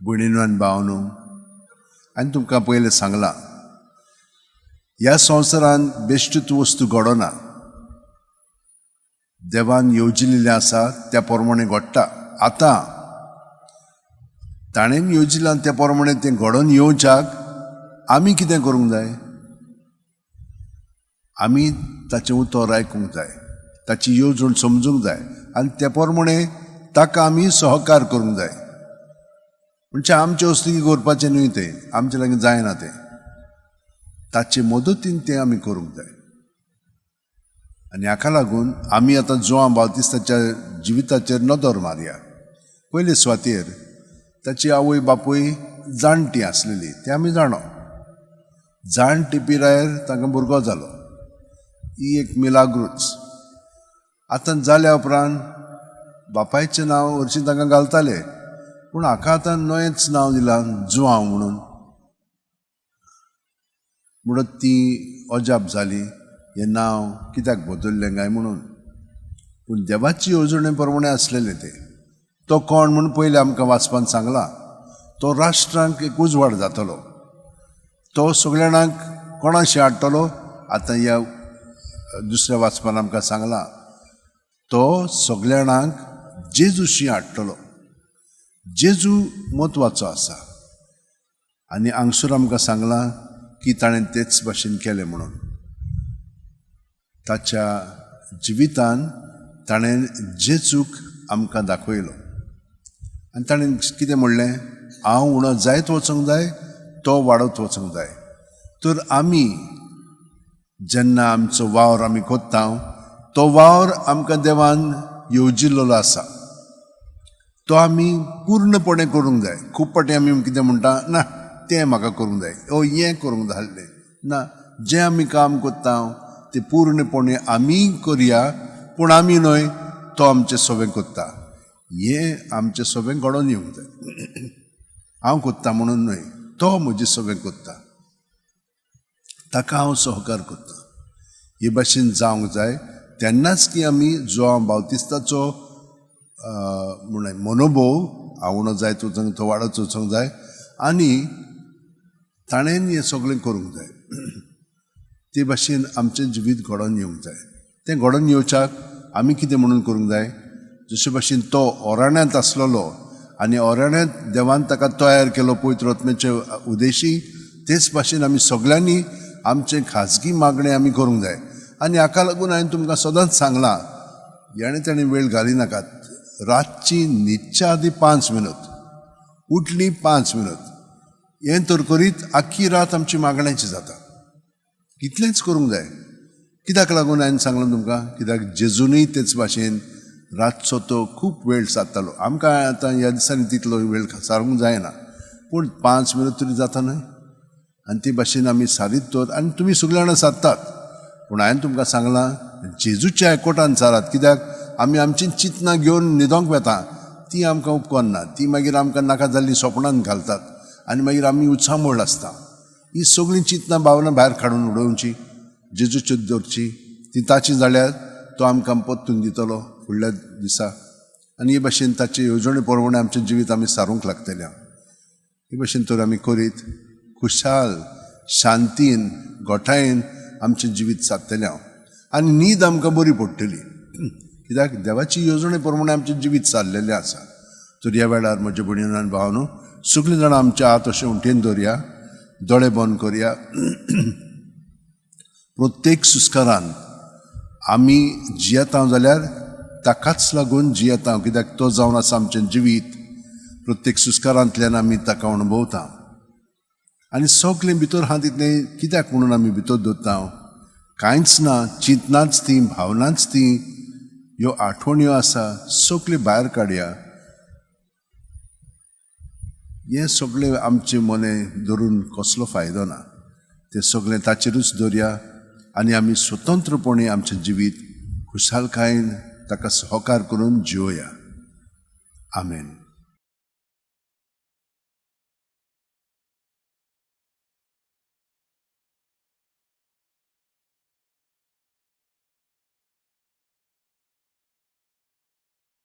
भयणीनो आनी भावनो, हांवें तुमकां पयलें सांगलां, ह्या संवसारांत बेश्टीच वस्तू घडना. देवान येवजिल्लें आसा त्या प्रमाणे घडटा. आतां ताणें येवजिलां त्या प्रमाणे तें घडोवन येवच्याक आमी कितें करूंक जाय? आमी ताचें उतर आयकूंक जाय, ताची येवजण समजूंक जाय आनी त्या प्रमाणे ताका आमी सहकार करूंक जाय. म्हणजे आमचे वस्तू करपाचें न्हय, तें आमचे लागीं जायना, तें ताचे मदतीन तें आमी करूंक जाय. आनी हाका लागून आमी आतां जोआं बावतिस्ताच्या जिविताचेर नदर मारया. पयले सुवातेर ताची आवय बापूय जाणटी आसलेली, तें आमी जाणो. जाणटी पिरायेर तांकां भुरगो जालो, ही एक मिलाग्रूच. आतां जाल्या उपरांत बापायचें नांव हरशीं तांकां घालताले, पूण हाका आतां नवेंच नांव दिलां, जुआंव म्हणून. म्हणून ती अजाप जाली, हें नांव कित्याक बदललें काय म्हणून. पूण देवाची येवजणे प्रमाणे आसलेलें तें. तो कोण म्हूण पयलीं आमकां वाचपान सांगलां, तो राष्ट्रांक एक उजवाड जातलो. तो सगळ्या जाणांक कोणाशी हाडटलो, आतां ह्या दुसऱ्या वाचपान आमकां सांगलां, तो सगळ्या जाणांक जेजूशी हाडटलो. जेजू म्हत्वाचो आसा. आनी हांगसर आमकां सांगलां की ताणें तेच भाशेन केलें म्हणून. ताच्या जिवितान ताणें जेजूक आमकां दाखयलो आनी ताणें कितें म्हणलें, हांव उणो जायत वचूंक जाय, तो वाडत वचूंक जाय. तर आमी जेन्ना आमचो वावर आमी कोत्ता, तो वावर आमकां देवान येवजिल्लो आसा, तो आमी पूर्णपणे करूंक जाय. खूब पाटी आमी कितें म्हणटा, ना तें म्हाका करूंक जाय, हें करूंक जाय. ना, जें आमी काम कोत्ता तें पूर्णपणे आमी करया, पूण आमी न्हय, तो आमचें सगळें कोत्ता. हें आमचें सगळें घडोवन येवंक जाय. हांव कोत्ता म्हणून न्हय, तो म्हजें सगळें कोत्ता, ताका हांव सहकार कोत्ता. हे भाशेन जावंक जाय. तेन्नाच की आमी जोआं बावतिस्ताचो मनोभव, हांव उणो जायत वचूंक, तो वाडत वचूंक जाय, आनी ताणें हें सगळें करूंक जाय. ते भाशेन आमचें जिवीत घडोवन येवंक जाय. तें घडोवन येवच्याक आमी कितें म्हणून करूंक जाय? जशे भाशेन तो ओराण्यांत आसलेलो आनी ओराण्यांत देवान ताका तयार केलो पवित्र आत्म्याचे उदेशी, तेच भाशेन आमी सगळ्यांनी आमचें खाजगी मागणें आमी करूंक जाय. आनी हाका लागून हांवें तुमकां सदांच सांगलां, हेणे ताणें वेळ घाली नाकात. रातची न्हिदच्या आदी 5 मिनट, उठली 5 मिनट, हें तर करीत आख्खी रात आमची मागण्याची जाता. इतलेंच करूंक जाय. कित्याक लागून हांवें सांगलां तुमकां? कित्याक जेजूनय तेच भाशेन रातचो तो खूब वेळ सारतालो. आमकां आतां ह्या दिसांनी तितलो वेळ सारूंक जायना, पूण 5 मिनट तरी जाता न्हय. आनी ते भाशेन आमी सारीत तर, आनी तुमी सगळीं जाणां सारतात. पूण हांवें तुमकां सांगलां, जेजूच्या एकवटान सारात. कित्याक आमी आमची चिंतनां घेवन न्हिदोंक वेता, ती आमकां उपकारना. ती मागीर आमकां नाका जाल्ली स्वप्नान घालतात आनी मागीर आमी उचांबळ आसता. ही सगळीं चिंतनां भावनां भायर काडून उडोवची, जेजूच्यो दवरची. ती ताची जाल्यार तो आमकां पत्तून दितलो फुडल्या दिसा. आनी हे भाशेन ताचे येवजणे प्रमाणे आमचें जिवीत आमी सारूंक लागतलें. हे भाशेन तर आमी करीत खुशाल शांतीन गोठायेन आमचें जिवीत सारतलें. आनी न्हीद आमकां बरी पडटली, कित्याक देवाची येवजणे प्रमाणे आमचें जिवीत सारलेलें आसा. तर ह्या वेळार म्हज्या भयणीनो आनी भावानो, सगळीं जाणां आमचे हात अशें उंटेन दवरया, दोळे बंद करया. प्रत्येक सुस्कारान आमी जियेता जाल्यार ताकाच लागून जियेता, कित्याक तो जावन आसा आमचें जिवीत. प्रत्येक सुस्कारांतल्यान आमी ताका अणभवता. आनी सगळें भितर आहा तितलें कित्याक म्हणून आमी भितर दवरता? कांयच ना, चिंतनाच ती, भावनाच ती, ह्यो आठवण्यो आसा, सगळें भायर काडया. हें सगळें आमचें मनें धरून कसलो फायदो ना. तें सगळें ताचेरूच दवरया आनी आमी स्वतंत्रपणे आमचें जिवीत खुशालकायेन ताका सहकार करून जिवया. आमेन.